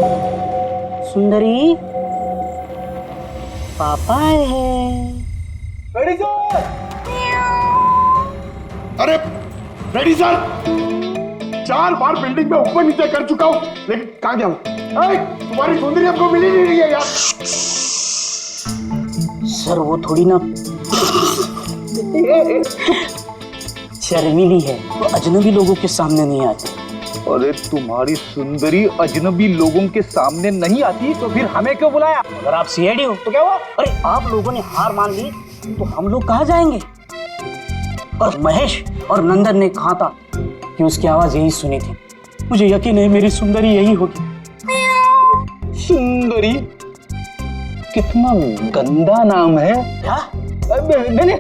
सुंदरी, पापा आए हैं। Ready sir. अरे रेडी सर, 4 बार बिल्डिंग में ऊपर नीचे कर चुका हूँ, लेकिन कहाँ गया हूँ? तुम्हारी सुंदरी हमको मिली नहीं रही है यार। सर वो थोड़ी ना शर्मीली है, वो अजनबी लोगों के सामने नहीं आती। अरे तुम्हारी सुंदरी अजनबी लोगों के सामने नहीं आती तो फिर हमें क्यों बुलाया? अगर आप सीआईडी हो तो क्या हुआ? अरे आप लोगों ने हार मान ली तो हम लोग कहाँ जाएंगे? और महेश और नंदन ने कहा था कि उसकी आवाज यही सुनी थी। मुझे यकीन है मेरी सुंदरी यही होगी। सुंदरी? कितना गंदा नाम है। क्या? नहीं,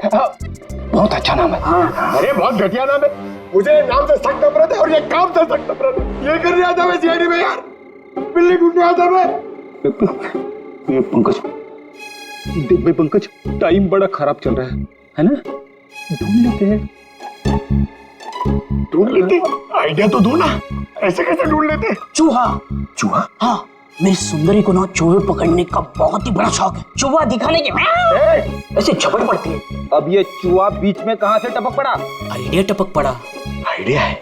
बहुत अच्छा नाम है। हाँ। अरे बहुत घटिया नाम है। मुझे नाम से सख्त नफरत है और ये काम से सख्त नफरत है। ये करने आता मैं सीआईडी में यार, बिल्ली ढूंढने आता मैं। ये पंकज, देख भाई पंकज, टाइम बड़ा खराब चल रहा है ना? ढूंढ लेते हैं। ढूंढ लेते? आइडिया तो दो ना, ऐसे कैसे ढूंढ लेते? चूहा। चूहा? हाँ, मेरी सुंदरी को ना चूहे पकड़ने का बहुत ही बड़ा शौक है। चूहा दिखाने के ऐसे झपट पड़ती है। अब ये चूहा बीच में कहाँ से टपक पड़ा? आइडिया टपक पड़ा। आइडिया है?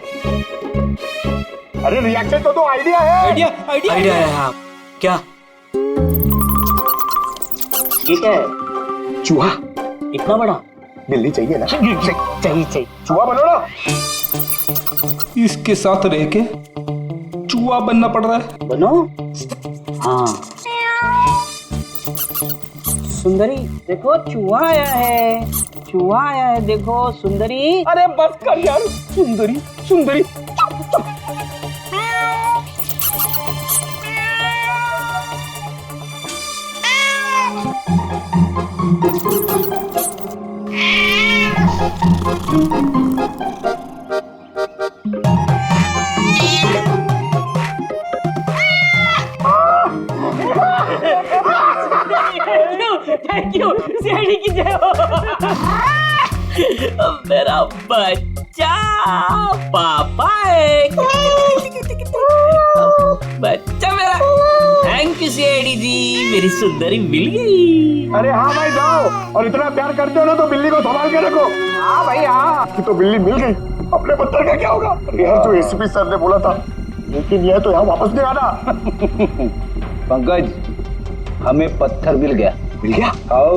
अरे रिएक्शन तो दो, आइडिया है। आइडिया है। हाँ क्या? ये क्या है? चूहा। इतना बड़ा? बिल्ली चाहिए ना? चाहिए। चूहा बनो ना। इसके साथ रह के चूहा बनना पड़ रहा है। बनो। हाँ सुंदरी देखो, चूहा आया है। चूहा आया है, देखो सुंदरी। अरे बस कर यार। सुंदरी सुंदरी। थैंक यू सीआईडी की जय हो। मेरा बच्चा पापा है। बच्चा मेरा। थैंक यू सीआईडी जी, मेरी सुंदरी मिल गई। अरे हाँ भाई जाओ, और इतना प्यार करते हो ना तो बिल्ली को संभाल के रखो। हाँ भाई हाँ। कि तो बिल्ली मिल गई, अपने पत्थर का क्या होगा? अरे यार जो एसीपी सर ने बोला था, लेकिन यह तो यहाँ वापस नहीं आना। पंकज, हमें पत्थर मिल गया। मिल गया? आओ,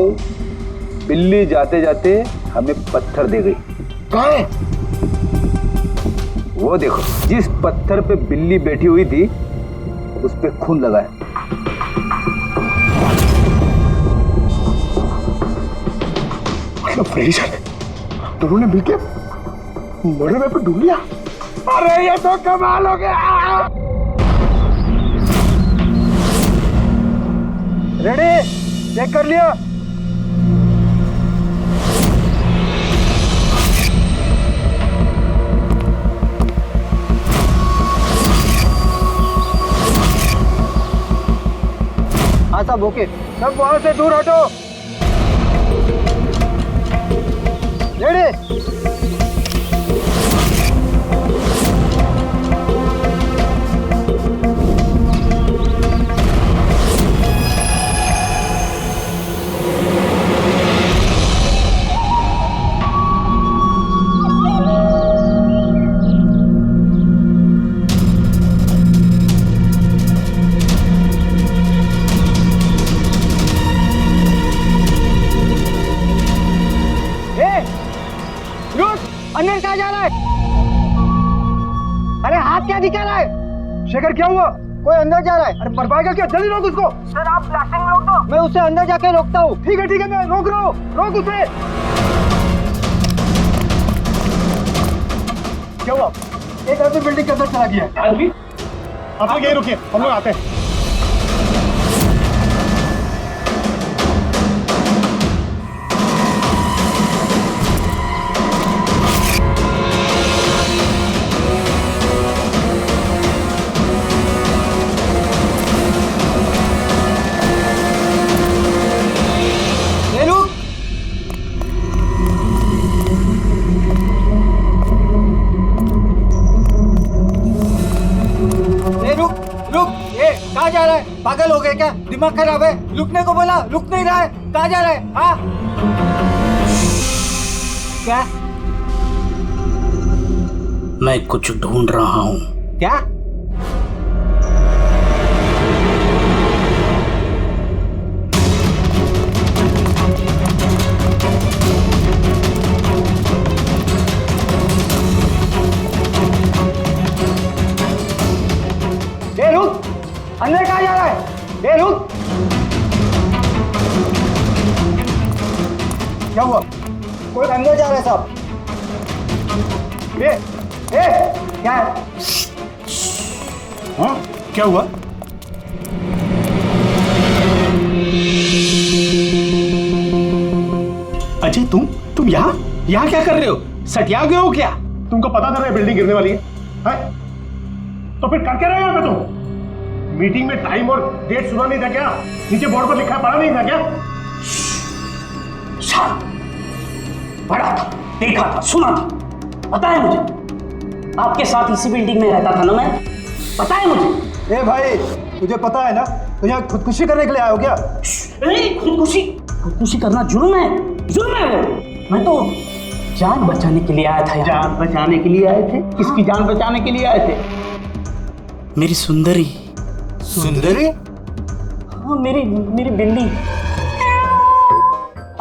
बिल्ली जाते जाते हमें पत्थर दे गई। कहाँ है? वो देखो, जिस पत्थर पे बिल्ली बैठी हुई थी उस पे खून लगा है। फ्रेडी सर, दोनों ने मिलके मर्डर वेपन ढूंढ लिया। अरे ये तो कमाल हो गया। रेडी? चेक कर लिया? हाँ सब ओके। सब वहां से दूर हटो। रेडी? अंदर कहाँ जा रहा है? अरे हाथ क्या दिखा रहा है? शेखर क्या हुआ? कोई अंदर जा रहा है। अरे मर पाएगा क्या? जल्दी रोक उसको। सर आप ब्लास्टिंग रोक दो। मैं उसे अंदर जाके रोकता हूँ। ठीक है मैं रोक रहा हूँ। रोक उसे। क्या हुआ? एक आदमी बिल्डिंग के अंदर चला गया। आदमी? आप लोग यहीं रुकिए, हम लोग आते हैं। रुक, ये कहाँ जा रहा है? पागल हो गए क्या? दिमाग खराब है? रुकने को बोला, रुक नहीं रहा है। कहाँ जा रहा है? हाँ क्या? मैं कुछ ढूंढ रहा हूँ। क्या? ए रुक, अंदर कहाँ जा रहा है? ए रुक, क्या हुआ? कोई अंदर जा रहा है साहब। ए क्या है? हाँ क्या हुआ? अजय तुम यहाँ क्या कर रहे हो? सटिया गए हो क्या? तुमको पता था ना बिल्डिंग गिरने वाली है? तो फिर कर क्या रहे हो यहाँ पे तुम? मीटिंग में टाइम और डेट सुना नहीं था क्या? नीचे बोर्ड पर लिखा पढ़ा नहीं था क्या? पढ़ा था, देखा था, सुना था, पता है मुझे। आपके साथ इसी बिल्डिंग में रहता था ना मैं, पता है मुझे। ए भाई, तुझे पता है ना तू यहाँ खुदकुशी करने के लिए आया हो क्या? खुदकुशी करना जुर्म है, जुर्म है वो। मैं तो जान बचाने के लिए आया था यहाँ। जान बचाने के लिए आए थे? किसकी जान बचाने के लिए आए थे? मेरी सुंदरी। सुंदरी? हाँ, मेरी बिल्ली।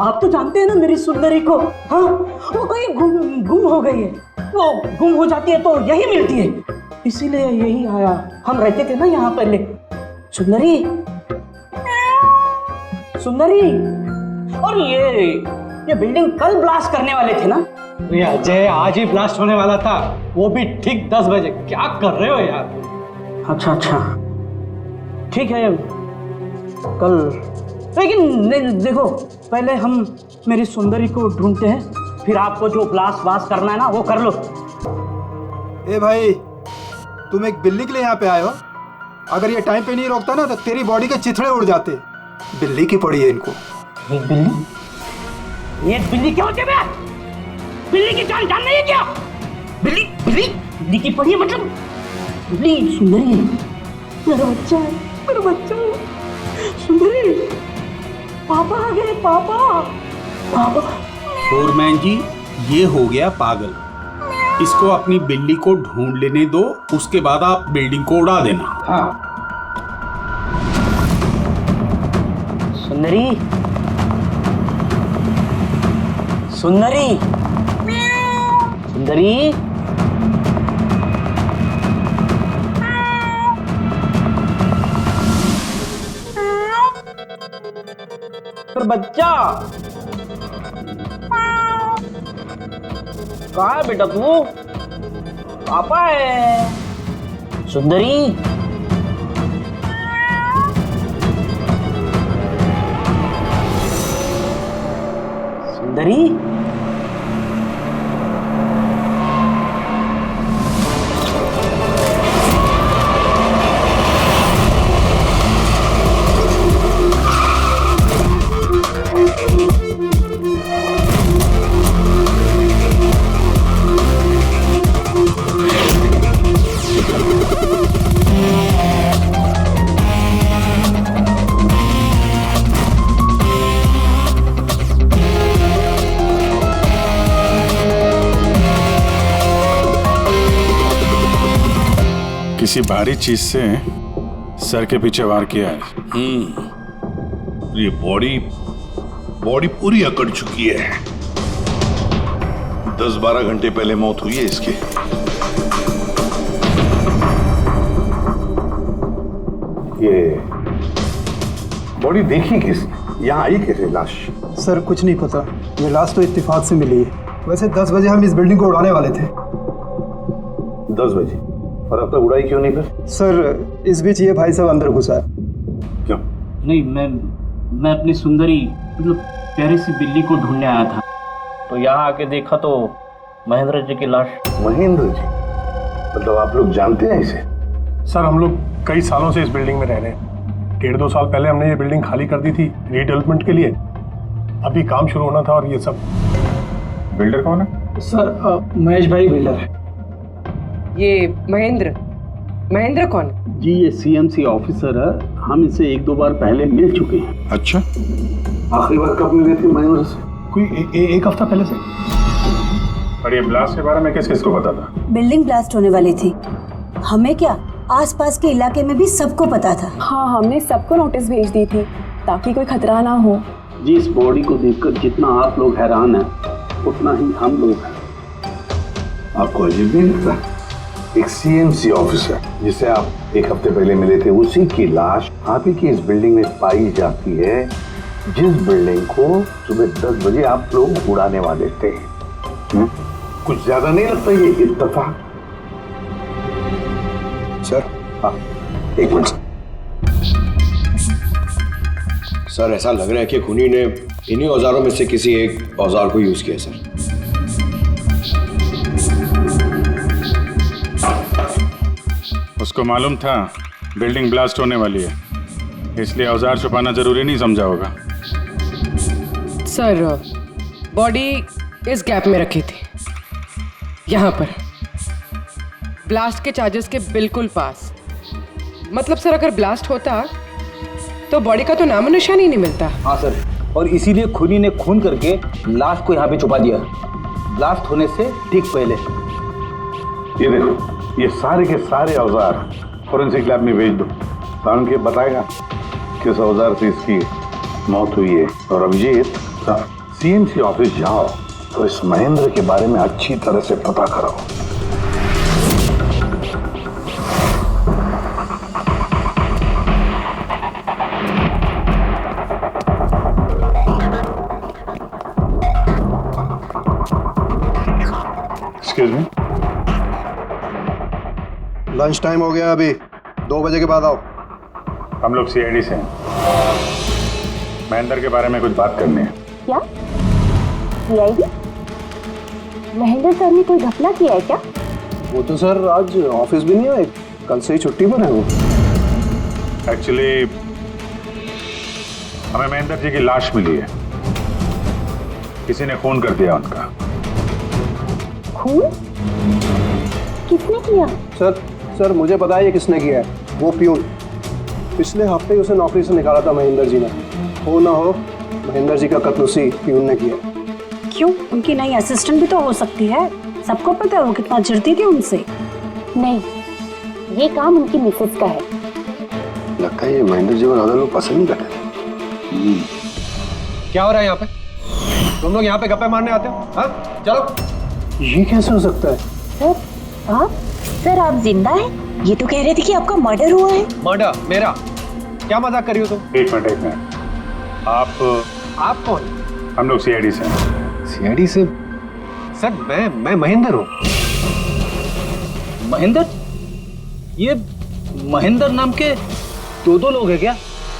आप तो जानते हैं ना मेरी सुंदरी को। हाँ, वो कहीं गुम हो गई है। वो गुम हो जाती है तो यही मिलती है, इसीलिए यही आया। हम रहते थे ना यहाँ पहले। सुंदरी, सुंदरी। और ये बिल्डिंग कल ब्लास्ट करने वाले थे ना? अजय, आज ही ब्लास्ट होने वाला था, वो भी ठीक 10 बजे। क्या कर रहे हो यार? अच्छा, ठीक है कल, लेकिन देखो पहले हम मेरी सुंदरी को ढूंढते हैं, फिर आपको जो ब्लास्ट वास्ट करना है ना वो कर लो। ए भाई, तुम एक बिल्ली के लिए यहाँ पे आए हो? अगर ये टाइम पे नहीं रोकता ना तो तेरी बॉडी के चिथड़े उड़ जाते। बिल्ली की पड़ी है इनको। एक बिल्ली? ये बिल्ली क्या होती है बे? बिल्ली की जान नहीं है क्या? बिल्ली की पड़ी है मतलब? बिल्ली सुंदरी है, मेरा बच्चा है, सुंदरी। पापा आ गए, पापा। फोरमैन जी, ये हो गया पागल। इसको अपनी बिल्ली को ढूंढ लेने दो, उसके बाद आप बिल्डिंग को उड़ा देना। हाँ। सुंदरी, सुंदरी, सुंदरी। पर बच्चा कहाँ है बेटा तू? पापा है। सुंदरी, सुंदरी। किसी भारी चीज से सर के पीछे वार किया है। ये बॉडी पूरी अकड़ चुकी है। 10-12 घंटे पहले मौत हुई है इसकी। ये बॉडी देखी किसने? यहाँ आई कैसे लाश? सर कुछ नहीं पता, ये लाश तो इत्तेफाक से मिली है। वैसे 10 बजे हम इस बिल्डिंग को उड़ाने वाले थे। 10 बजे? और अब तक उड़ाई क्यों नहीं फिर? सर इस बीच ये भाई साहब अंदर घुसा है। क्यों? नहीं, मैं अपनी सुंदरी मतलब प्यारी सी बिल्ली को ढूंढने आया था, तो यहाँ आके देखा तो महेंद्र जी की लाश। महेंद्र जी? मतलब आप लोग जानते हैं इसे? सर हम लोग कई सालों से इस बिल्डिंग में रह रहे हैं। 1.5-2 साल पहले हमने ये बिल्डिंग खाली कर दी थी रीडेवलपमेंट के लिए। अभी काम शुरू होना था और ये सब। बिल्डर कौन है? सर महेश भाई बिल्डर है। ये महेंद्र महेंद्र कौन? जी ये सीएमसी ऑफिसर है, हम इससे 1-2 बार पहले मिल चुके हैं। अच्छा, आखिरी बार कब मिले थे महेंद्र से? कोई एक हफ्ता पहले से। और ये ब्लास्ट के बारे में किस किस को पता था? बिल्डिंग ब्लास्ट होने वाली थी, हमें क्या आसपास के इलाके में भी सबको पता था। हाँ, हमने सबको नोटिस भेज दी थी ताकि कोई खतरा ना हो। जी इस बॉडी को देखकर जितना आप लोग हैरान हैं उतना ही हम लोग हैं। आपको अजीब नहीं लगता? एक सीएमसी ऑफिसर जिसे आप 1 हफ्ते पहले मिले थे, उसी की लाश आप ही की इस बिल्डिंग में पाई जाती है, जिस बिल्डिंग को सुबह 10 बजे आप लोग उड़ाने वाले थे। कुछ ज्यादा नहीं लगता ये इत्तेफाक? सर, हाँ, एक मिनट सर, ऐसा लग रहा है कि खूनी ने इन्हीं औजारों में से किसी एक औजार को यूज किया सर। उसको मालूम था बिल्डिंग ब्लास्ट होने वाली है, इसलिए औजार छुपाना जरूरी नहीं समझा होगा। सर, बॉडी इस गैप में रखी थी, यहाँ पर ब्लास्ट के चार्जेस के बिल्कुल पास। मतलब सर, अगर ब्लास्ट होता तो बॉडी का तो नामो निशान ही नहीं मिलता। हाँ सर, और इसीलिए खूनी ने खून करके लाश को यहाँ पे छुपा दिया, ब्लास्ट होने से ठीक पहले। ये देखो, ये सारे के सारे औजार फोरेंसिक लैब में भेज दो, कारण के बताएगा किस औजार से इसकी मौत हुई है। और अभिजीत, सीएमसी ऑफिस जाओ तो इस महेंद्र के बारे में अच्छी तरह से पता कराओ। एक्सक्यूज मी, लंच टाइम हो गया, अभी 2 बजे के बाद आओ। हम लोग सीआईडी से हैं, महेंद्र के बारे में कुछ बात करनी है। क्या? सीआईडी? महेंद्र सर ने कोई घपला किया है क्या? वो तो सर आज ऑफिस भी नहीं आए, कल से ही छुट्टी पर है वो। एक्चुअली हमें महेंद्र जी की लाश मिली है, किसी ने खून कर दिया उनका। खून? किसने किया? सर मुझे पता है ये किसने किया है, वो प्यून। पिछले हफ्ते उसे नौकरी से निकाला था महेंद्र जी ने। हो ना हो महेंद्र जी का कत्ल उसी प्यून ने किया। क्यों? उनकी नई असिस्टेंट भी तो हो सकती है, सबको पता है वो कितना चिढ़ती थी उनसे। नहीं, ये काम उनकी मिसेस का है। लगता है ये महेंद्र जी को ज्यादा लोग पसंद नहीं करते। क्या हो रहा है यहाँ पे? तुम लोग यहाँ पे गप्पे मारने आते हो? हाँ, चलो। ये कैसे हो सकता है? सर आप जिंदा हैं? ये तो कह रहे थे कि आपका मर्डर हुआ है। मर्डर? मेरा? क्या मजाक कर रही हो तुम? एक मिनट, आप कौन? हम लोग सीआईडी से हैं। सीआईडी से? सर मैं महेंद्र हूँ। महेंद्र? ये महेंद्र नाम के 2 लोग हैं क्या?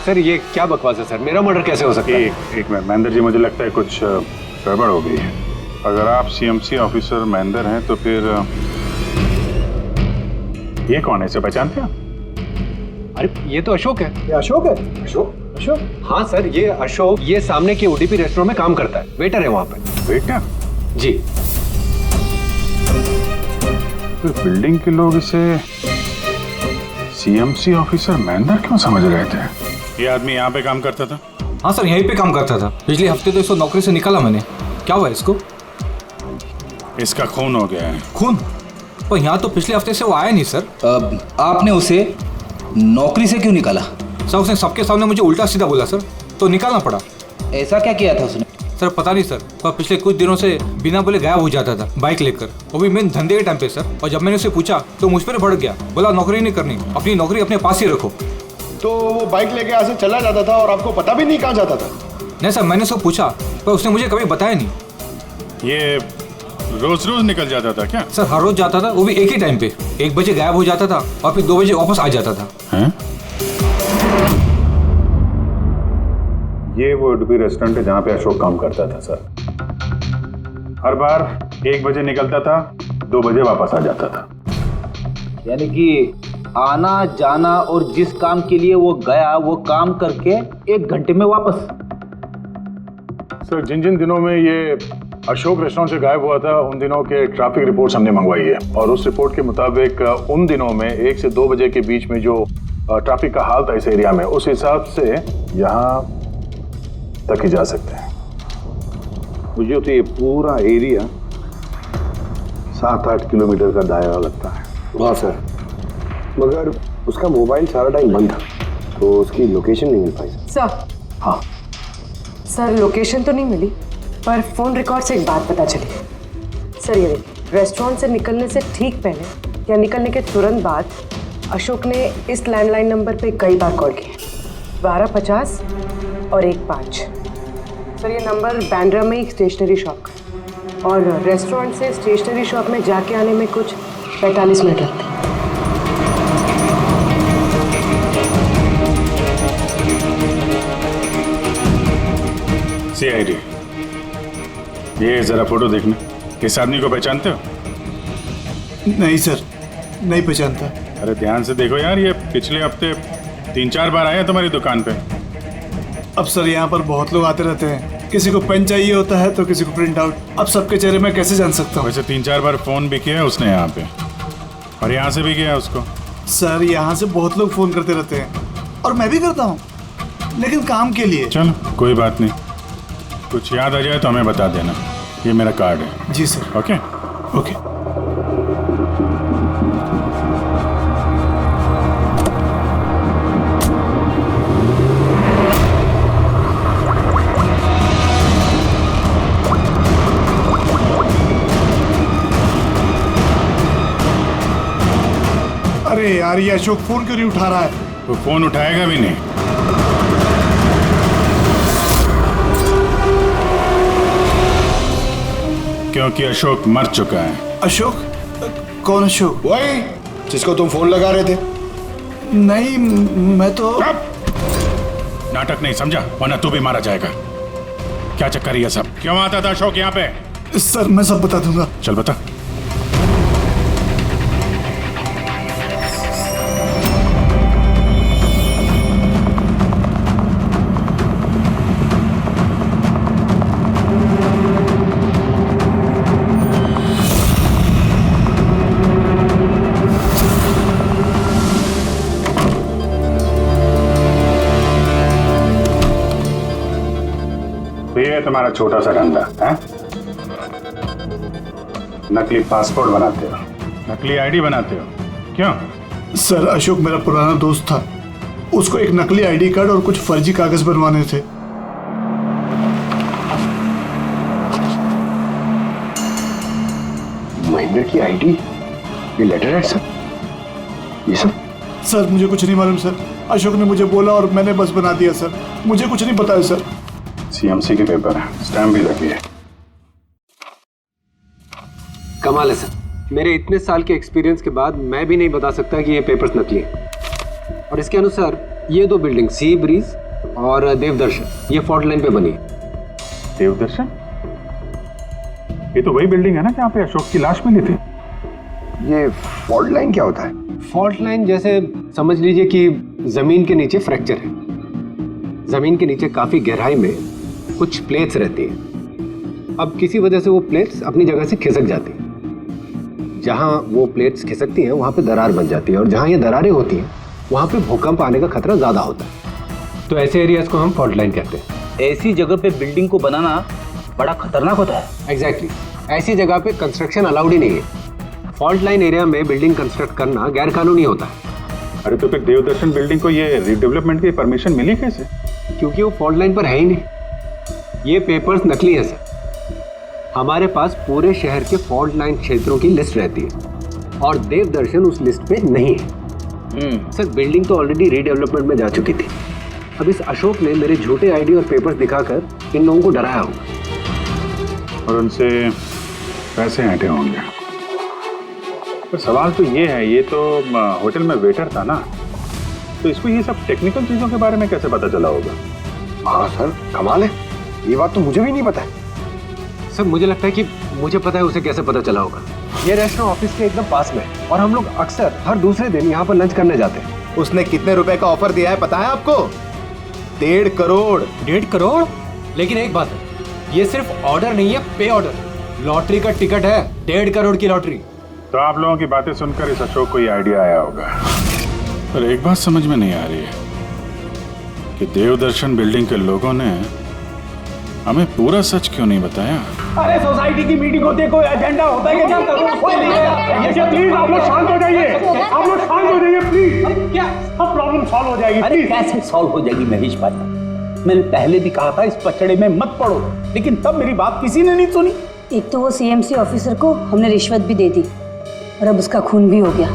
सर ये क्या बकवास है सर, मेरा मर्डर कैसे हो सकता है? एक मिनट महेंद्र जी, मुझे लगता है कुछ गड़बड़ हो गई है। अगर आप सीएमसी ऑफिसर महेंद्र हैं तो फिर ये कौन है, इसे पहचानते हैं? अरे ये तो अशोक है। ये अशोक है? अशोक? हाँ सर, ये अशोक ये सामने के ओडीपी रेस्टोरेंट में काम करता है, वेटर है वहाँ पे। वेटर? जी। फिर बिल्डिंग के लोग इसे सीएमसी ऑफिसर महेंद्र क्यों समझ रहे थे? ये आदमी यहाँ पे काम करता था? हाँ सर, यहीं पे काम करता था। पिछले हफ्ते तो इसको नौकरी से निकाला मैंने। क्या हुआ इसको? इसका खून हो गया है। खून? पर यहाँ तो पिछले हफ्ते से वो आया नहीं सर। आपने उसे नौकरी से क्यों निकाला? सर उसने सबके सामने मुझे उल्टा सीधा बोला सर, तो निकालना पड़ा। ऐसा क्या किया था उसने? सर पता नहीं सर, पर पिछले कुछ दिनों से बिना बोले गायब हो जाता था बाइक लेकर, वो भी मेन धंधे के टाइम पे सर। और जब मैंने उसे पूछा तो मुझ पर भड़क गया, बोला नौकरी नहीं करनी, अपनी नौकरी अपने पास ही रखो। तो वो बाइक लेके यहाँ से चला जाता था और आपको पता भी नहीं कहाँ जाता था? नहीं सर, मैंने उसको पूछा पर उसने मुझे कभी बताया नहीं। ये रोज निकल जाता था क्या? सर हर रोज जाता था, वो भी एक ही टाइम पे। 1 बजे गायब हो जाता था और फिर 2 बजे वापस आ जाता था। हैं? ये वो उडुपी रेस्टोरेंट है जहाँ पे अशोक काम करता था सर। हर बार 1 बजे निकलता था, 2 बजे वापस आ जाता था। यानी कि आना जाना और जिस काम के लिए वो गया वो काम करके 1 घंटे में वापस। सर जिन जिन दिनों में ये अशोक रेस्टोरेंट से गायब हुआ था उन दिनों के ट्रैफिक रिपोर्ट्स हमने मंगवाई है और उस रिपोर्ट के मुताबिक उन दिनों में 1 से 2 बजे के बीच में जो ट्रैफिक का हाल था इस एरिया में, उस हिसाब से यहाँ तक ही जा सकते हैं। मुझे तो ये पूरा एरिया 7-8 किलोमीटर का दायरा लगता है। हाँ सर, मगर उसका मोबाइल सारा टाइम बंद था तो उसकी लोकेशन नहीं मिल पाई। सर, हाँ सर लोकेशन तो नहीं मिली पर फोन रिकॉर्ड से एक बात पता चली। सर ये देखिए, रेस्टोरेंट से निकलने से ठीक पहले या निकलने के तुरंत बाद अशोक ने इस लैंडलाइन नंबर पे कई बार कॉल किया, 1250 और 15। सर ये नंबर बांद्रा में एक स्टेशनरी शॉप का और रेस्टोरेंट से स्टेशनरी शॉप में जाके आने में कुछ 45 मिनट लगते हैं। CID, ये जरा फोटो देखना। इस आदमी को पहचानते हो? नहीं सर, नहीं पहचानता। अरे ध्यान से देखो यार, ये पिछले हफ्ते 3-4 बार आया तुम्हारी दुकान पे। अब सर यहाँ पर बहुत लोग आते रहते हैं, किसी को पेन चाहिए होता है तो किसी को प्रिंट आउट। अब सबके चेहरे में कैसे जान सकता हूँ? वैसे 3-4 बार फोन भी किया है उसने यहाँ पे और यहाँ से भी किया है उसको। सर यहाँ से बहुत लोग फोन करते रहते हैं और मैं भी करता हूँ, लेकिन काम के लिए। चलो कोई बात नहीं, कुछ याद आ जाए तो हमें बता देना। ये मेरा कार्ड है। जी सर। Okay okay. अरे यार, ये अशोक फोन क्यों नहीं उठा रहा है? वो फोन उठाएगा भी नहीं। क्योंकि अशोक मर चुका है। अशोक? कौन अशोक? वही जिसको तुम फोन लगा रहे थे। नहीं, मैं तो नाटक नहीं समझा, वरना तू भी मारा जाएगा। क्या चक्कर है ये सब? क्यों आता था अशोक यहाँ पे? सर मैं सब बता दूंगा। चल बता। ये तुम्हारा छोटा सा धंधा है? नकली पासपोर्ट बनाते हो, नकली आईडी बनाते हो, क्यों? सर अशोक मेरा पुराना दोस्त था, उसको एक नकली आईडी कार्ड और कुछ फर्जी कागज बनवाने थे। महेंद्र की आईडी, ये लेटर है सर, ये सब? सर मुझे कुछ नहीं मालूम सर, अशोक ने मुझे बोला और मैंने बस बना दिया सर, मुझे कुछ नहीं पता है सर। CMC के पेपर है, स्टैम्प भी लगी है। कमाल है सर, मेरे इतने साल के एक्सपीरियंस के बाद मैं भी नहीं बता सकता कि ये पेपर्स नकली हैं। और इसके अनुसार ये 2 बिल्डिंग सी ब्रीज और देवदर्शन, ये फॉल्ट लाइन पे बनी है। देवदर्शन? ये तो वही बिल्डिंग है ना जहाँ पे अशोक की लाश मिली थी। ये फॉल्ट लाइन क्या होता है? फॉल्ट लाइन जैसे समझ लीजिए कि जमीन के नीचे फ्रैक्चर है, जमीन के नीचे काफी गहराई में कुछ प्लेट्स रहती हैं। अब किसी वजह से वो प्लेट्स अपनी जगह से खिसक जाती हैं। जहाँ वो प्लेट्स खिसकती हैं वहाँ पे दरार बन जाती है और जहाँ ये दरारें होती हैं वहाँ पे भूकंप आने का खतरा ज़्यादा होता है। तो ऐसे एरियाज को हम फॉल्ट लाइन कहते हैं। ऐसी जगह पे बिल्डिंग को बनाना बड़ा खतरनाक होता है। एग्जैक्टली, ऐसी जगह पे कंस्ट्रक्शन अलाउड ही नहीं है। फॉल्ट लाइन एरिया में बिल्डिंग कंस्ट्रक्ट करना गैर कानूनी होता है। अरे तो फिर देवदर्शन बिल्डिंग को ये रिडेवलपमेंट की परमिशन मिली कैसे? क्योंकि वो फॉल्ट लाइन पर है ही नहीं। ये पेपर्स नकली हैं सर। हमारे पास पूरे शहर के फॉल्ट लाइन क्षेत्रों की लिस्ट रहती है और देवदर्शन उस लिस्ट पे नहीं है। सर बिल्डिंग तो ऑलरेडी रीडेवलपमेंट में जा चुकी थी। अब इस अशोक ने मेरे झूठे आईडी और पेपर्स दिखाकर इन लोगों को डराया होगा और उनसे पैसे ऐंठे होंगे। पर सवाल तो ये है, ये तो होटल में वेटर था ना, तो इसको ये सब टेक्निकल चीज़ों के बारे में कैसे पता चला होगा? हाँ सर, कमाल है, ये बात तो मुझे भी नहीं पता है। सर मुझे लगता है कि मुझे पता है उसे कैसे पता चला होगा। ये रेस्टोरेंट ऑफिस के एकदम पास में और हम लोग अक्सर हर दूसरे दिन यहाँ पर लंच करने जाते हैं। उसने कितने रुपए का ऑफर दिया है पता है आपको? 1.5 करोड़। 1.5 करोड़? लेकिन एक बात है, ये सिर्फ ऑर्डर नहीं है, पे ऑर्डर। लॉटरी का टिकट है, 1.5 करोड़ की लॉटरी। तो आप लोगों की बातें सुनकर इस अशोक को ये आइडिया आया होगा। पर एक बात समझ में नहीं आ रही है कि देवदर्शन बिल्डिंग के लोगों ने हमें पूरा सच क्यों नहीं बताया। अरे सोसाइटी की मीटिंग होती है, कोई एजेंडा होता है क्या? कोई नहीं है। ये प्लीज आप लोग शांत हो जाइए, आप लोग शांत हो जाइए प्लीज। क्या सब प्रॉब्लम सॉल्व हो जाएगी? अरे कैसे सॉल्व हो जाएगी महेश भाई? मैंने पहले भी कहा था इस पचड़े में मत पड़ो, लेकिन तब मेरी बात किसी ने नहीं सुनी। एक तो वो सीएमसी ऑफिसर को हमने रिश्वत भी दे दी और अब उसका खून भी हो गया।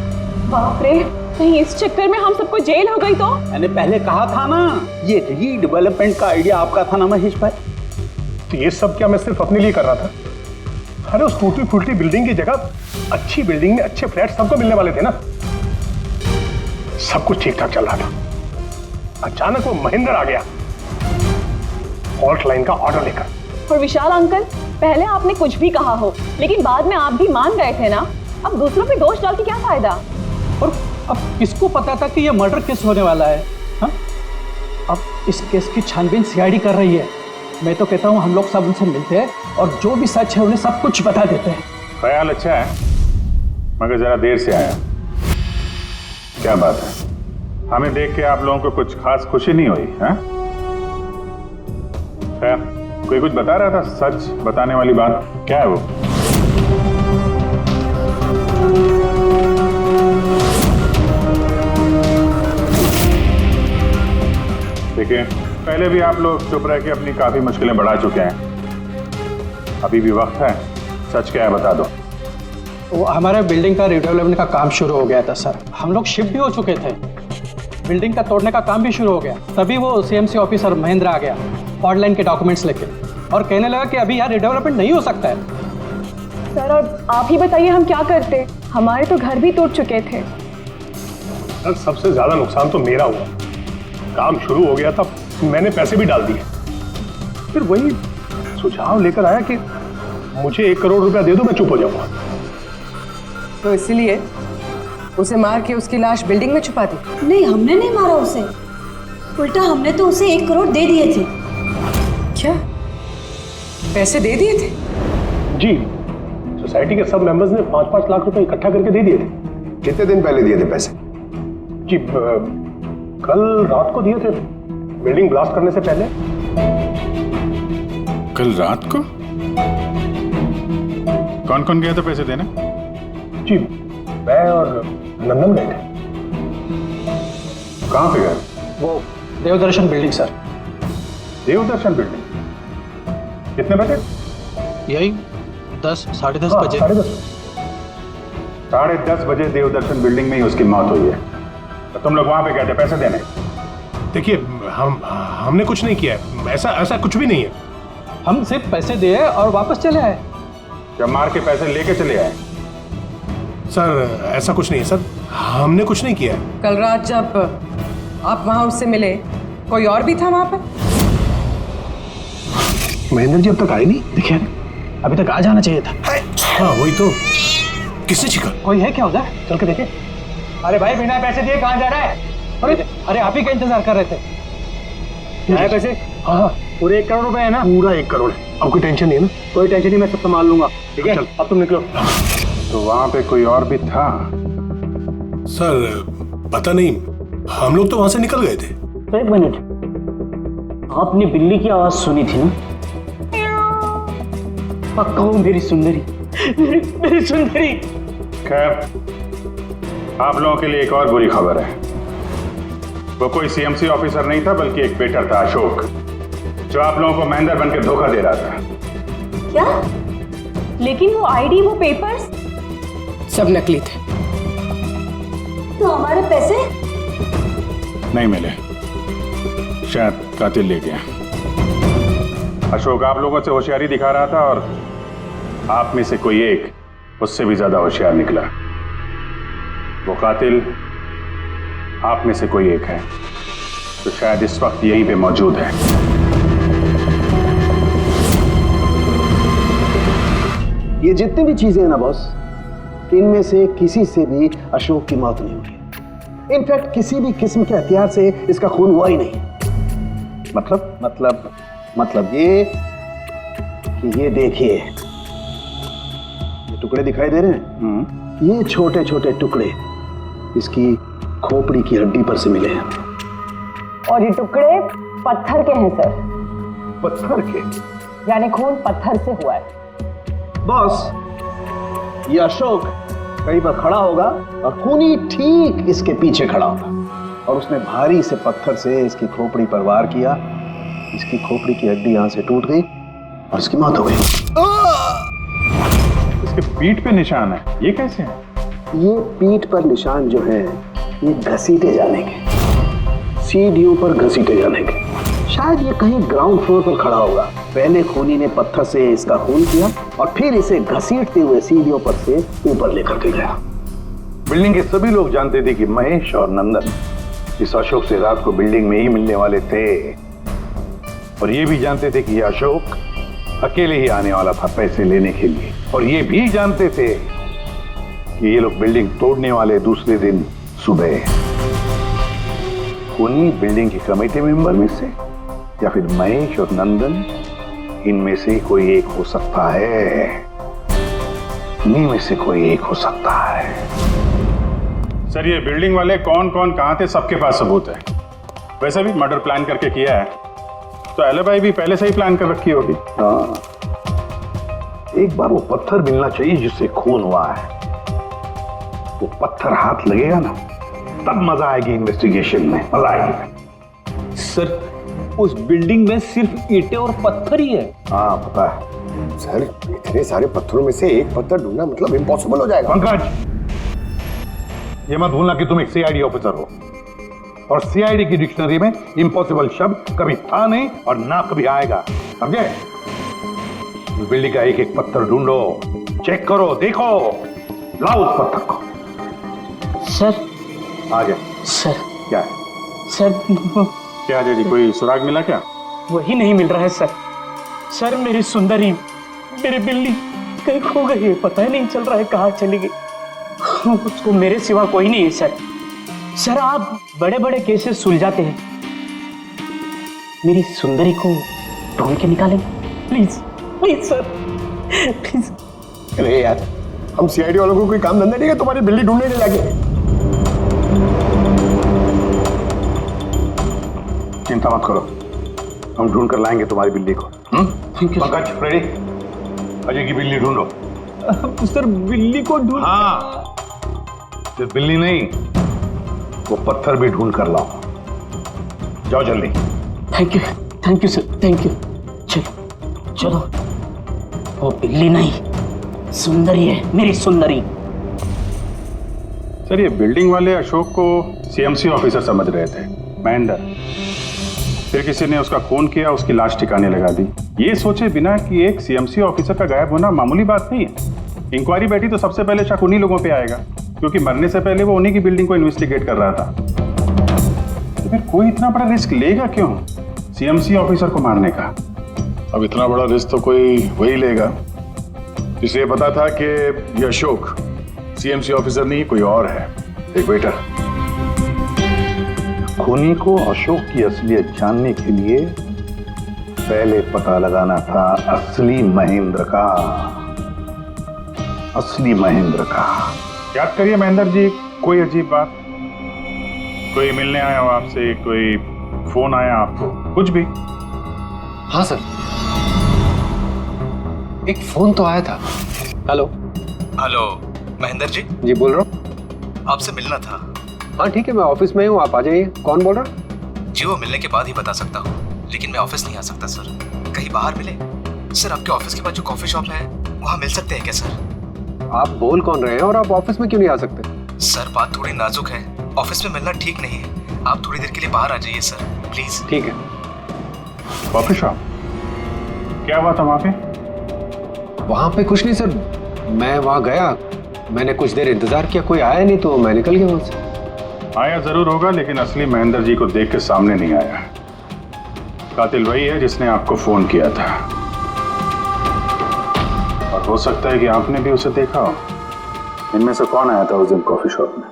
बाप रे, कहीं इस चक्कर में हम सबको जेल हो गई तो? मैंने पहले कहा था ना, ये रीडेवलपमेंट का आइडिया आपका था ना महेश भाई। तो ये सब क्या मैं सिर्फ अपने लिए कर रहा था? अरे उस टूटी फूटी बिल्डिंग की जगह अच्छी बिल्डिंग में अच्छे फ्लैट सबको मिलने वाले थे ना। सब कुछ ठीक ठाक चल रहा था, अचानक वो महेंद्र आ गया फॉल्ट लाइन का ऑर्डर लेकर। और विशाल अंकल, पहले आपने कुछ भी कहा हो, लेकिन बाद में आप भी मान गए थे ना। अब दूसरों पे दोष डाल के क्या फायदा? और अब किसको पता था कि ये मर्डर केस होने वाला है? हाँ? अब इस केस की छानबीन सीआईडी कर रही है। मैं तो कहता हूँ हम लोग सब उनसे मिलते हैं और जो भी सच है उन्हें सब कुछ बता देते हैं। ख्याल अच्छा है, मगर जरा देर से आया। क्या बात है, हमें देख के आप लोगों को कुछ खास खुशी नहीं हुई? है कोई कुछ बता रहा था, सच बताने वाली बात क्या है वो? देखिए, पहले भी आप लोग चुप रह के अपनी काफी मुश्किलें बढ़ा चुके हैं। अभी भी वक्त है, सच क्या है बता दो। वो हमारे बिल्डिंग का रिडेवलपमेंट का काम शुरू हो गया था सर। हम लोग शिफ्ट भी हो चुके थे, बिल्डिंग का तोड़ने का काम भी शुरू हो गया। तभी वो सीएमसी ऑफिसर महेंद्र आ गया फॉल्ट लाइन के डॉक्यूमेंट्स लेके और कहने लगा कि अभी यहाँ रिडेवलपमेंट नहीं हो सकता है। सर अब आप ही बताइए हम क्या करते? हमारे तो घर भी टूट चुके थे। सर सबसे ज्यादा नुकसान तो मेरा हुआ। काम शुरू हो गया था, मैंने पैसे भी डाल दिए। फिर वही सुझाव लेकर आया कि मुझे 1 करोड़ रुपया दे दो, मैं चुप हो जाऊंगा। तो इसीलिए उसे मार के उसकी लाश बिल्डिंग में छुपा दी? नहीं, हमने नहीं मारा उसे, उल्टा हमने तो उसे 1 करोड़ दे दिए थे। क्या पैसे दे दिए थे? जी, सोसाइटी के सब मेंबर्स ने 5-5 लाख रुपए इकट्ठा करके दे दिए थे। कितने दिन पहले दिए थे पैसे? जी कल रात को दिए थे, बिल्डिंग ब्लास्ट करने से पहले। कल रात को? कौन कौन गया था पैसे देने? जी मैं और नंदन गए थे। कहाँ पे गए? वो देवदर्शन बिल्डिंग सर। देवदर्शन बिल्डिंग? कितने बजे? यही 10, 10:30 बजे। 10:30 बजे देवदर्शन बिल्डिंग में ही उसकी मौत हुई है। तो तुम लोग वहां पे गए थे पैसे देने? देखिए हमने कुछ नहीं किया है, ऐसा कुछ भी नहीं है। हम सिर्फ पैसे दिए और वापस चले आए। जब मार के पैसे लेके चले आए? सर ऐसा कुछ नहीं है सर, हमने कुछ नहीं किया है। कल रात जब आप वहां उससे मिले, कोई और भी था वहां पर? महेंद्र जी अब तक आए नहीं। देखिए अभी तक आ जाना चाहिए था। हाँ वही तो, किसने छिका? कोई है क्या उधर? चल के देखे। अरे भाई बिना पैसे दिए कहाँ जा रहा है? अरे आप ही का इंतजार कर रहे थे। क्या है पैसे? हाँ पूरे 1 करोड़ रुपए है ना? पूरा 1 करोड़ है। अब कोई टेंशन नहीं है ना? कोई टेंशन नहीं, मैं सब संभाल लूंगा। ठीक है, अब तुम निकलो। तो वहां पे कोई और भी था? सर पता नहीं, हम लोग तो वहां से निकल गए थे। 1 मिनट, आपने बिल्ली की आवाज सुनी थी ना? पक्का वो मेरी सुंदरी, मेरी सुंदरी। खैर, आप लोगों के लिए एक और बुरी खबर है। वो कोई सीएमसी ऑफिसर नहीं था, बल्कि एक वेटर था, अशोक, जो आप लोगों को महेंद्र बनकर धोखा दे रहा था। क्या? लेकिन वो आईडी, वो पेपर्स सब नकली थे। तो हमारे पैसे? नहीं मिले, शायद कातिल ले गया। अशोक आप लोगों से होशियारी दिखा रहा था और आप में से कोई एक उससे भी ज्यादा होशियार निकला। वो कातिल आप में से कोई एक है, तो शायद इस वक्त यहीं पे मौजूद है। ये जितनी भी चीजें हैं ना बॉस, इनमें से किसी से भी अशोक की मौत नहीं हुई। इनफैक्ट किसी भी किस्म के हथियार से इसका खून हुआ ही नहीं। मतलब ये कि ये देखिए, ये टुकड़े दिखाई दे रहे हैं? ये छोटे छोटे टुकड़े इसकी खोपड़ी की हड्डी पर से मिले हैं। और ये टुकड़े पत्थर के हैं सर। पत्थर के? यानी खून पत्थर से हुआ है। बॉस, ये अशोक कहीं पर खड़ा होगा और खूनी ठीक इसके पीछे खड़ा होगा और उसने भारी से पत्थर से इसकी खोपड़ी पर वार किया। इसकी खोपड़ी की हड्डी यहां से टूट गई और इसकी मौत हो गई। इसके पीठ पे निशान है, ये कैसे है? ये पीठ पर निशान जो है ये घसीटे जाने के, सीढ़ियों पर घसीटे जाने के। शायद ये कहीं ग्राउंड फ्लोर पर खड़ा होगा। पहले खूनी ने पत्थर से इसका खून किया और फिर इसे घसीटते हुए सीढ़ियों पर से ऊपर लेकर के गया। बिल्डिंग के सभी लोग जानते थे कि महेश और नंदन इस अशोक से रात को बिल्डिंग में ही मिलने वाले थे और ये भी जानते थे कि ये अशोक अकेले ही आने वाला था पैसे लेने के लिए। और ये भी जानते थे कि ये लोग बिल्डिंग तोड़ने वाले दूसरे दिन सुबह। खूनी बिल्डिंग के कमेटी मेंबर में से या फिर महेश और नंदन, इनमें से कोई एक हो सकता है। इन्हीं में से कोई एक हो सकता है। सर, ये बिल्डिंग वाले कौन कौन कहां थे सबके पास सबूत है। वैसे भी मर्डर प्लान करके किया है तो एलिबाई भी पहले से ही प्लान कर रखी होगी। हाँ, एक बार वो पत्थर मिलना चाहिए जिससे खून हुआ है। वो पत्थर हाथ लगेगा ना, तब मजा आएगी इन्वेस्टिगेशन में, मजा आएगी। सर, उस बिल्डिंग में सिर्फ ईंटें और पत्थर ही है। हाँ पता है सर, इतने सारे पत्थरों में से एक पत्थर ढूंढना मतलब इम्पॉसिबल हो जाएगा। पंकज, ये मत भूलना कि तुम एक सीआईडी ऑफिसर हो और सीआईडी की डिक्शनरी में इम्पॉसिबल शब्द कभी था नहीं और ना कभी आएगा, समझे? उस बिल्डिंग का एक एक पत्थर ढूंढो, चेक करो, देखो, लाओ उस पत्थर को। सर, आगे सर, क्या है? सर, क्या जी, कोई सुराग मिला क्या? वही नहीं मिल रहा है सर। सर, मेरी सुंदरी, मेरी बिल्ली कहीं खो गई है, पता ही नहीं चल रहा है कहाँ चली गई। उसको मेरे सिवा कोई नहीं है सर। सर, आप बड़े बड़े केसेस सुलझाते हैं, मेरी सुंदरी को ढूंढ के निकालें प्लीज, प्लीज सर, प्लीज। अरे यार, हम सीआईडी वालों को कोई काम धंधा नहीं है तुम्हारी बिल्ली ढूंढने के जाके। चिंता मत करो, हम ढूंढ कर लाएंगे तुम्हारी बिल्ली को। पंकज, रेडी? अजय की बिल्ली ढूंढो। सर, बिल्ली को ढूंढ? हाँ, सिर्फ बिल्ली नहीं, वो पत्थर भी ढूंढ कर लाओ। जाओ जल्दी। Thank you sir, thank you. चलो चलो, वो बिल्ली नहीं, सुंदरी है, मेरी सुंदरी। सर, ये बिल्डिंग वाले अशोक को सीएमसी ऑफिसर समझ रहे थे, महेंद्र। फिर किसी ने उसका खून किया, उसकी लाश ठिकाने लगा दी, ये सोचे बिना कि एक सीएमसी ऑफिसर का गायब होना मामूली बात नहीं है। इंक्वायरी बैठी तो सबसे पहले शक उन्हीं लोगों पे आएगा, क्योंकि मरने से पहले वो उन्हीं की बिल्डिंग को इन्वेस्टिगेट कर रहा था। तो फिर कोई इतना बड़ा रिस्क लेगा क्यों सीएमसी ऑफिसर को मारने का? अब इतना बड़ा रिस्क तो कोई वही लेगा जिसे पता था कि ये अशोक सीएमसी ऑफिसर नहीं कोई और है, एक वेटर। खूनी को अशोक की असलियत जानने के लिए पहले पता लगाना था असली महेंद्र का, असली महेंद्र का। याद करिए महेंद्र जी, कोई अजीब बात, कोई मिलने आया हो आपसे, कोई फोन आया आपको, कुछ भी? हाँ सर, एक फोन तो आया था। Hello hello, Mahendra ji? जी बोल रहा हूँ। आपसे मिलना था। हाँ ठीक है, मैं ऑफिस में हूँ, आप आ जाइए। कौन बोल रहा? जी, वो मिलने के बाद ही बता सकता हूँ, लेकिन मैं ऑफिस नहीं आ सकता सर। कहीं बाहर मिले? सर, आपके ऑफिस के पास जो कॉफी शॉप है वहाँ मिल सकते हैं क्या सर? आप बोल कौन रहे हैं और आप ऑफिस में क्यों नहीं आ सकते? सर, बात थोड़ी नाजुक है, ऑफिस में मिलना ठीक नहीं है। आप थोड़ी देर के लिए बाहर आ जाइए सर, प्लीज। ठीक है। Coffee shop? क्या हुआ था वहाँ पे? वहाँ पे कुछ नहीं सर, मैं वहाँ गया, मैंने कुछ देर इंतजार किया, कोई आया नहीं तो मैं निकल गया वहाँ से। आया जरूर होगा, लेकिन असली महेंद्र जी को देख के सामने नहीं आया। कातिल वही है जिसने आपको फोन किया था, और हो सकता है कि आपने भी उसे देखा हो। इनमें से कौन आया था उस दिन कॉफी शॉप में?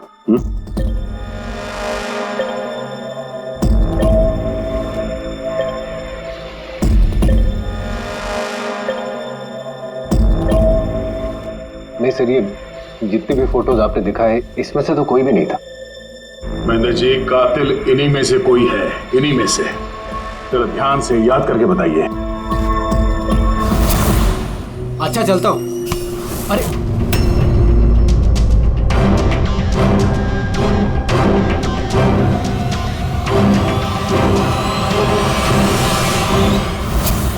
नहीं सर, ये जितने भी फोटोज आपने दिखाए इसमें से तो कोई भी नहीं था। महेंद्र जी, कातिल इन्हीं में से कोई है, इन्हीं में से। जरा ध्यान से याद करके बताइए। अच्छा चलता हूँ। अरे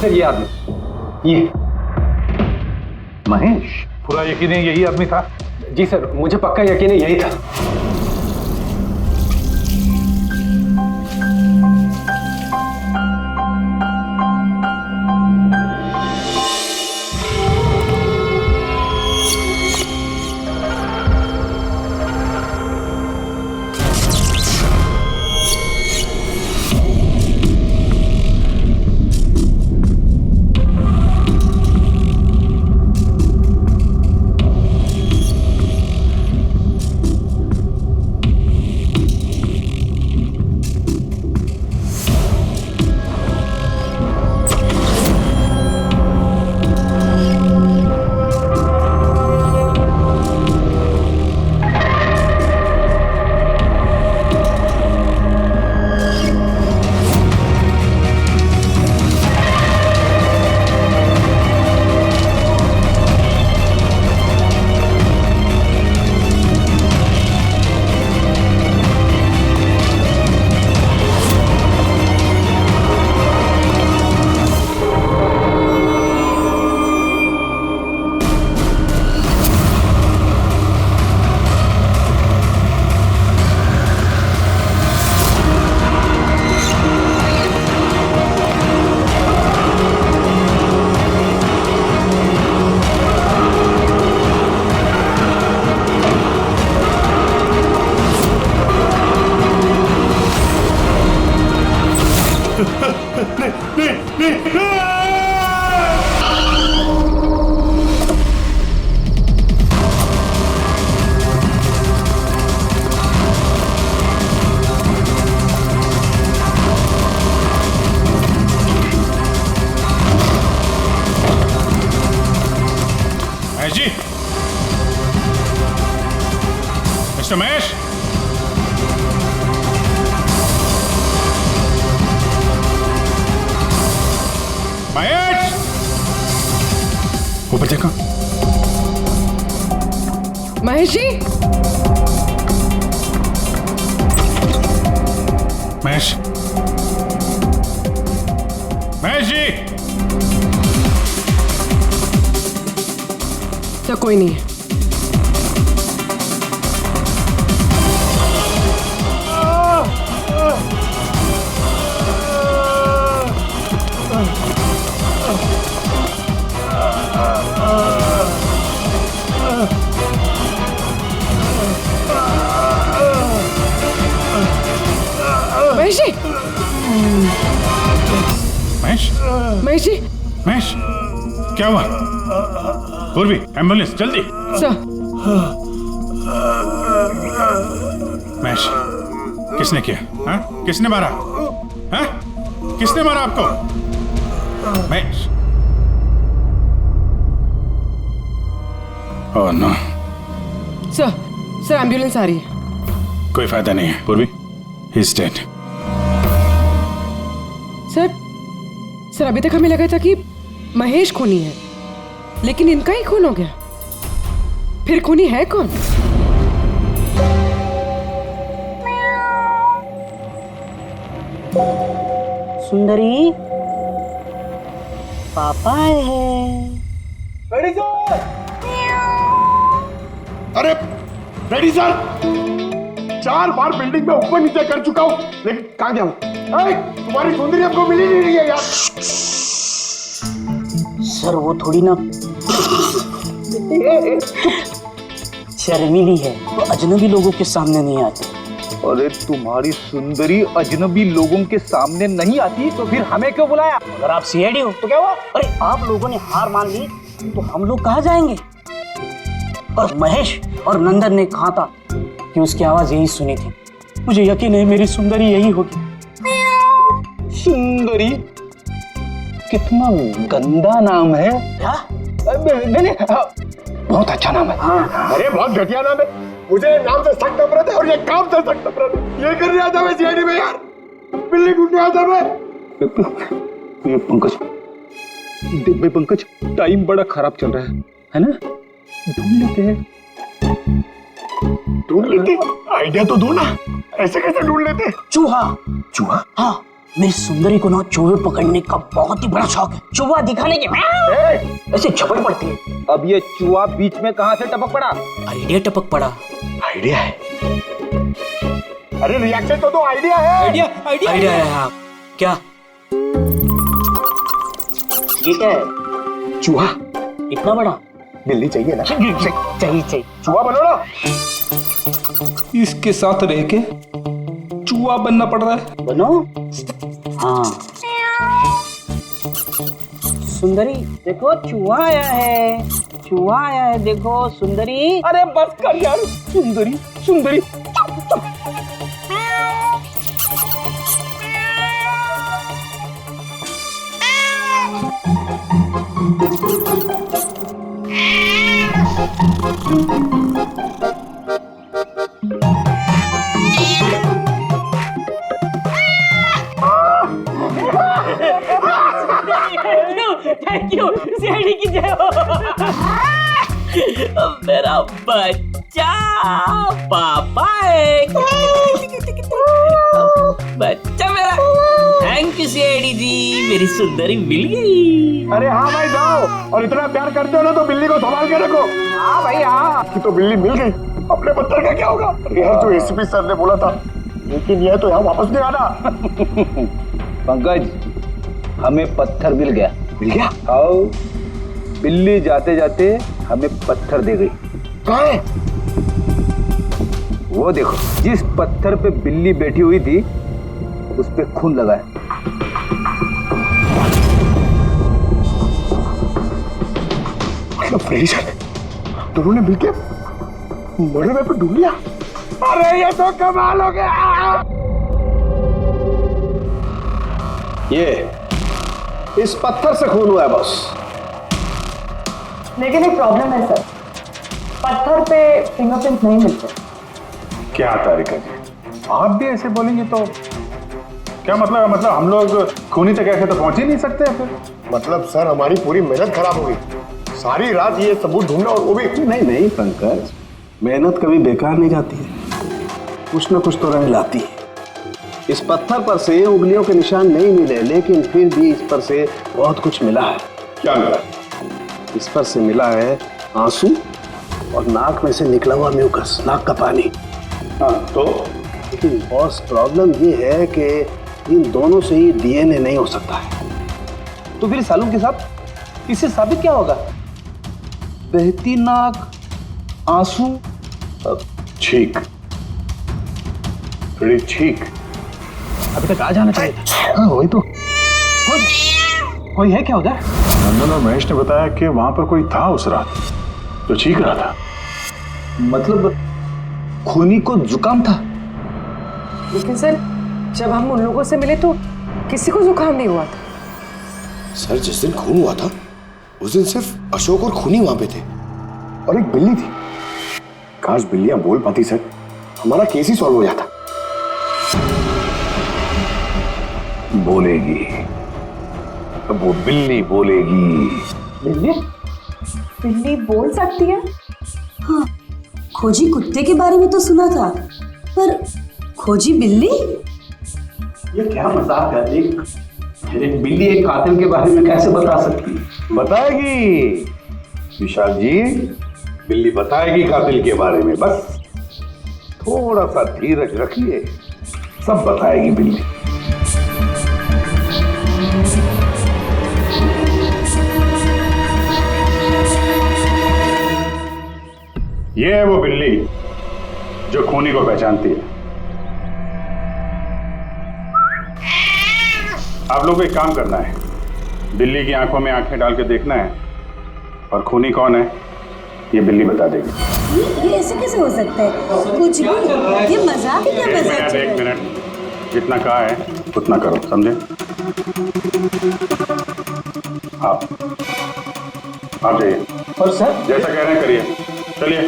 सर ये आदमी, ये महेश, पूरा यकीन है यही आदमी था? जी सर, मुझे पक्का यकीन है यही था। महेश जी, मिस्टर महेश, महेश, ऊपर देखो। महेश जी, महेश, महेश जी। तो कोई नहीं है। महेश जी, महेश, महेश जी, महेश, क्या हुआ? पूर्वी, एम्बुलेंस जल्दी। सर, महेश, किसने किया? हाँ? किसने मारा? हाँ? किसने मारा आपको? Mahesh. Oh no. Sir ambulance आ रही है। कोई फायदा नहीं है पूर्वी, ही इज डेड। सर अभी तक हमें लगा था कि महेश खूनी है, लेकिन इनका ही खून हो गया। फिर खूनी है कौन? सुंदरी, पापा आए हैं। Ready sir. अरे रेडी सर, 4 बार बिल्डिंग में ऊपर नीचे कर चुका हूं, लेकिन कहां गया हूं? तुम्हारी सुंदरी हमको मिली नहीं रही है यार। सर वो थोड़ी ना शर्मीली है, वो अजनबी लोगों के सामने नहीं आती। अरे तुम्हारी सुंदरी अजनबी लोगों के सामने नहीं आती तो फिर हमें क्यों बुलाया? अगर आप सीआईडी हो तो क्या हुआ? अरे आप लोगों ने हार मान ली तो हम लोग कहाँ जाएंगे? और महेश और नंदन ने कहा था कि उसकी आवाज यही सुनी थी। मुझे यकीन है मेरी सुंदरी यही होगी। सुंदरी? कितना गंदा नाम है। क्या? नहीं, बहुत अच्छा नाम है। अरे बहुत घटिया नाम है। मुझे नाम से सख्त नफरत है और ये काम से सख्त नफरत है। ये कर रहा था मैं सीआईडी में यार, बिल्ली ढूंढने आता मैं। ये पंकज, देख भाई पंकज, टाइम बड़ा खराब चल रहा है ना? ढूंढ लेते हैं। ढूंढ लेते? आइडिया तो दो ना, ऐसे कैसे ढूंढ लेते? चूहा। चूहा? हाँ, मेरी सुंदरी को ना चूहे पकड़ने का बहुत ही बड़ा शौक है। चूहा दिखाने के ऐसे झपट पड़ती है। अब ये चूहा बीच में कहाँ से टपक पड़ा? आइडिया टपक पड़ा। आइडिया है? अरे रिएक्शन तो दो, आइडिया है। आइडिया है। हाँ, क्या ये क्या है? चूहा इतना बड़ा? बिल्ली चाहिए ना? चाहिए। चूहा बनो ना। इसके साथ रह के चूहा बनना पड़ रहा है। बनो। हाँ, सुंदरी देखो चूहा आया है, चूहा आया है, देखो सुंदरी। अरे बस कर यार, सुंदरी सुंदरी। थैंक यू, सीआईडी की जय हो। मेरा बच्चा पापा है, बच्चा मेरा। थैंक यू सीआईडी जी, मेरी सुंदरी मिल गई। अरे हाँ भाई जाओ, और इतना प्यार करते हो ना तो बिल्ली को संभाल के रखो। हाँ भाई हाँ, कि तो बिल्ली मिल गई, अपने पत्थर का क्या होगा? अरे यार जो एसीपी सर ने बोला था, लेकिन यह तो यहाँ वापस नहीं आना। पंकज, हमें पत्थर मिल गया। मिल गया? आओ, बिल्ली जाते जाते हमें पत्थर दे गई। कहाँ है? वो देखो, जिस पत्थर पे बिल्ली बैठी हुई थी उस पे खून लगा है। दोनों ने मिलकर मरे हुए पे ढूंढ लिया। अरे ये तो कमाल हो गया। ये इस पत्थर से खून हुआ है बॉस। लेकिन एक प्रॉब्लम है सर, पत्थर पे फिंगरप्रिंट नहीं मिलते। क्या तारिका जी, आप भी ऐसे बोलेंगे तो क्या मतलब है? मतलब हम लोग खूनी तक ऐसे तो पहुंच ही नहीं सकते फिर। मतलब सर हमारी पूरी मेहनत खराब हो गई, सारी रात ये सबूत ढूंढना, और वो भी। नहीं पंकज, मेहनत कभी बेकार नहीं जाती है, कुछ ना कुछ तो रह लाती है। इस पत्थर पर से उंगलियों के निशान नहीं मिले, लेकिन फिर भी इस पर से बहुत कुछ मिला है। क्या मिला? इस पर से मिला है आंसू और नाक में से निकला हुआ म्यूकस, नाक का पानी। हाँ तो लेकिन बॉस प्रॉब्लम ये है कि इन दोनों से ही डीएनए नहीं हो सकता है। तो फिर सालू के साथ इससे साबित क्या होगा? बहती नाक, आंसू, छींक, थोड़ी छींक। अभी तक आ जाना चाहिए था। हाँ वही तो। कोई है क्या उधर? नंदन और महेश ने बताया कि वहां पर कोई था उस रात जो चीख रहा था। मतलब खूनी को जुकाम था? लेकिन सर, जब हम उन लोगों से मिले तो किसी को जुकाम नहीं हुआ था। सर जिस दिन खून हुआ था उस दिन सिर्फ अशोक और खूनी वहां पे थे, और एक बिल्ली थी। काश बिल्लियां बोल पाती सर, हमारा केस ही सॉल्व हो जाता। बोलेगी, अब वो बिल्ली बोलेगी। बिल्ली? बिल्ली बोल सकती है? हाँ, खोजी कुत्ते के बारे में तो सुना था, पर खोजी बिल्ली? ये क्या मजाक है? एक बिल्ली एक कातिल के बारे में कैसे बता सकती है? बताएगी विशाल जी, बिल्ली बताएगी कातिल के बारे में। बस थोड़ा सा धीरज रखिए, सब बताएगी बिल्ली। ये है वो बिल्ली जो खूनी को पहचानती है। आप लोगों को एक काम करना है, बिल्ली की आंखों में आंखें डाल के देखना है और खूनी कौन है ये बिल्ली बता देगी। ये ऐसे कैसे हो सकता है? कुछ भी, ये मजाक है क्या? मजाक? एक मिनट, जितना कहा है उतना करो, समझे? आप आप जाइए। और सर जैसा कह रहे हैं करिए, चलिए।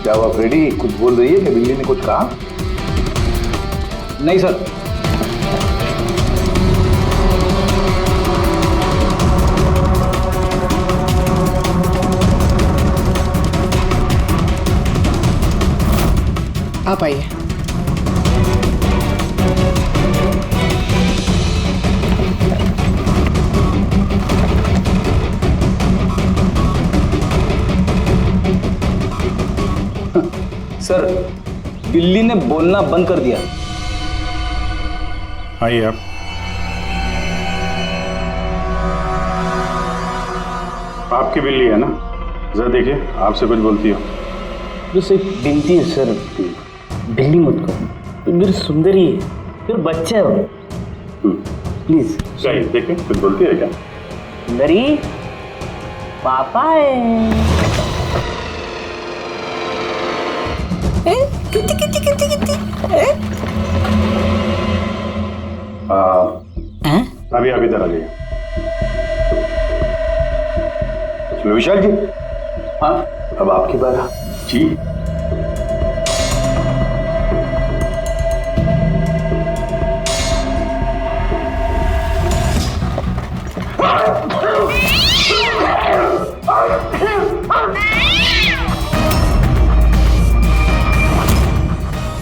क्या हुआ फ्रेडी, कुछ बोल रही है कि बिल्ली ने कुछ कहा? नहीं सर। आप आइए। सर, बिल्ली ने बोलना बंद कर दिया। आइए आप। आपकी बिल्ली है ना? जरा देखिए, आपसे कुछ बोलती हो। बस एक विनती है सर, बिल्ली मत करो, मेरी सुंदरी है, फिर बच्चा है वो, प्लीज। सही, देखिए कुछ बोलती है क्या? सुंदरी, पापा है। कितनी कितनी कितनी कितनी अभी आप इधर आ जाइए। विशाल जी, हाँ अब आपकी बात। जी।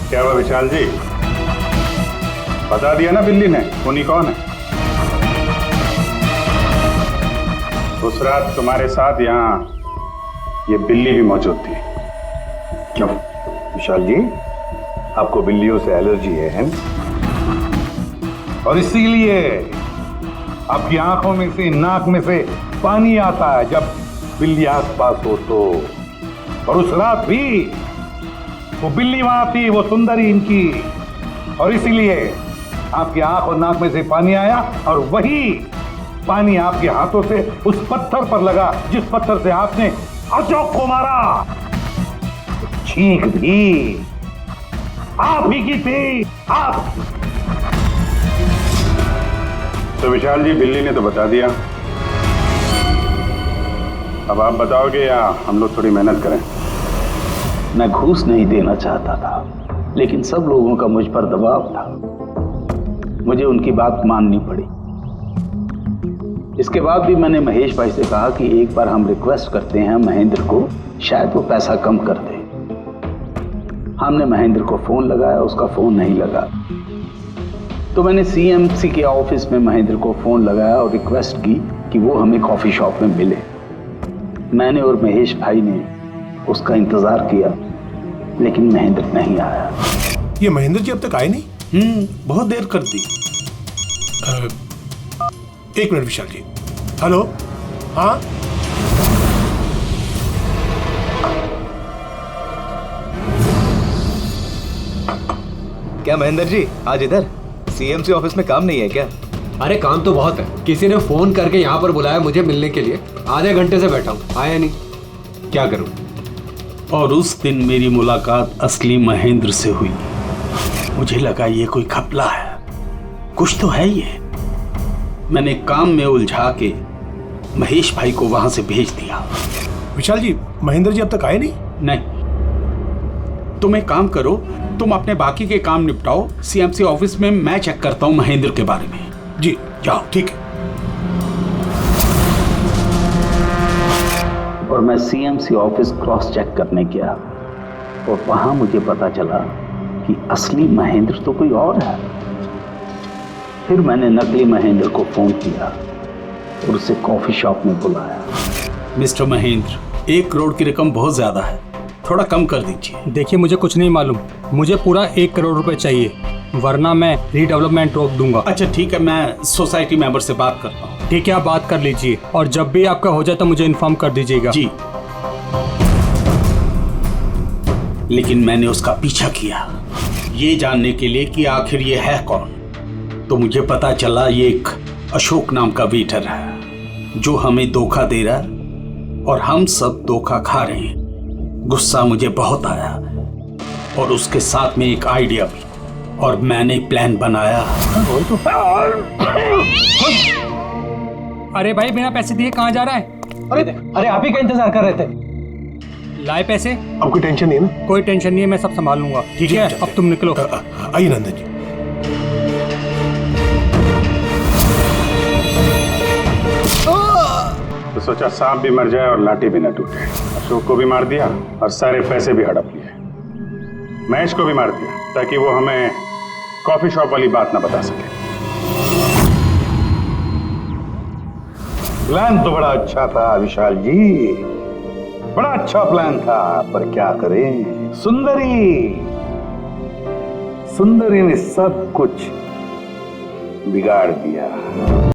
क्या हुआ विशाल जी? बता दिया ना बिल्ली ने उन्हीं कौन है? उस रात तुम्हारे साथ यहाँ ये बिल्ली भी मौजूद थी। क्यों विशाल जी, आपको बिल्लियों से एलर्जी है? और इसीलिए आपकी आंखों में से, नाक में से पानी आता है जब बिल्ली आसपास हो तो। और उस रात भी वो बिल्ली वहां थी, वो सुंदरी इनकी, और इसीलिए आपकी आंख और नाक में से पानी आया, और वही पानी आपके हाथों से उस पत्थर पर लगा जिस पत्थर से आपने अशोक को मारा। चीख भी आप ही की थी, आप। तो विशाल जी, बिल्ली ने तो बता दिया, अब आप बताओगे या हम लोग थोड़ी मेहनत करें? मैं घूस नहीं देना चाहता था, लेकिन सब लोगों का मुझ पर दबाव था, मुझे उनकी बात माननी पड़ी। इसके बाद भी मैंने महेश भाई से कहा कि एक बार हम रिक्वेस्ट करते हैं महेंद्र को, शायद वो पैसा कम कर दे। हमने महेंद्र को फोन लगाया, उसका फोन नहीं लगा, तो मैंने सीएमसी के ऑफिस में महेंद्र को फोन लगाया और रिक्वेस्ट की कि वो हमें कॉफी शॉप में मिले। मैंने और महेश भाई ने उसका इंतजार किया, लेकिन महेंद्र नहीं आया। ये महेंद्र जी अब तक आए नहीं? बहुत देर कर दी। एक मिनट विशाल जी। हेलो, हाँ क्या महेंद्र जी आज इधर सीएमसी ऑफिस में काम नहीं है क्या? अरे काम तो बहुत है, किसी ने फोन करके यहाँ पर बुलाया मुझे मिलने के लिए, आधे घंटे से बैठा हूँ, आया नहीं, क्या करूँ? और उस दिन मेरी मुलाकात असली महेंद्र से हुई। मुझे लगा ये कोई घपला है, कुछ तो है ये। मैंने काम में उलझा के महेश भाई को वहां से भेज दिया। विशाल जी, महेंद्र जी अब तक आए नहीं? नहीं, तुम एक काम करो, तुम अपने बाकी के काम निपटाओ, सीएमसी ऑफिस में मैं चेक करता हूं महेंद्र के बारे में। जी जाओ, ठीक है। और मैं सीएमसी ऑफिस क्रॉस चेक करने गया और वहां मुझे पता चला कि असली महेंद्र तो कोई और है। फिर मैंने नकली महेंद्र को फोन किया और उसे कॉफी शॉप में बुलाया। मिस्टर महेंद्र, 1 करोड़ की रकम बहुत ज्यादा है, थोड़ा कम कर दीजिए। देखिए, मुझे कुछ नहीं मालूम, मुझे पूरा 1 करोड़ रुपए चाहिए, वरना मैं रीडेवलपमेंट रोक दूंगा। अच्छा ठीक है, मैं सोसाइटी मेंबर से बात करता हूँ। ठीक है, आप बात कर लीजिए और जब भी आपका हो जाए तो मुझे इन्फॉर्म कर दीजिएगा। जी। लेकिन मैंने उसका पीछा किया ये जानने के लिए कि आखिर ये है कौन। तो मुझे पता चला ये एक अशोक नाम का वेटर है जो हमें धोखा दे रहा है और हम सब धोखा खा रहे हैं। गुस्सा मुझे बहुत आया और उसके साथ में एक आइडिया भी, और मैंने प्लान बनाया। अरे भाई बिना पैसे दिए कहाँ जा रहा है? अरे आप ही का इंतजार कर रहे थे। लाए पैसे? अब कोई टेंशन नहीं है ना? कोई टेंशन नहीं है, मैं सब संभाल लूंगा। ठीक है, अब तुम निकलो। आइए नंदन जी। तो सोचा सांप भी मर जाए और लाठी भी न टूटे। अशोक को भी मार दिया और सारे पैसे भी हड़प लिए। महेश को भी मार दिया ताकि वो हमें कॉफी शॉप वाली बात ना बता सके। प्लान तो बड़ा अच्छा था विशाल जी, बड़ा अच्छा प्लान था, पर क्या करें, सुंदरी ने सब कुछ बिगाड़ दिया।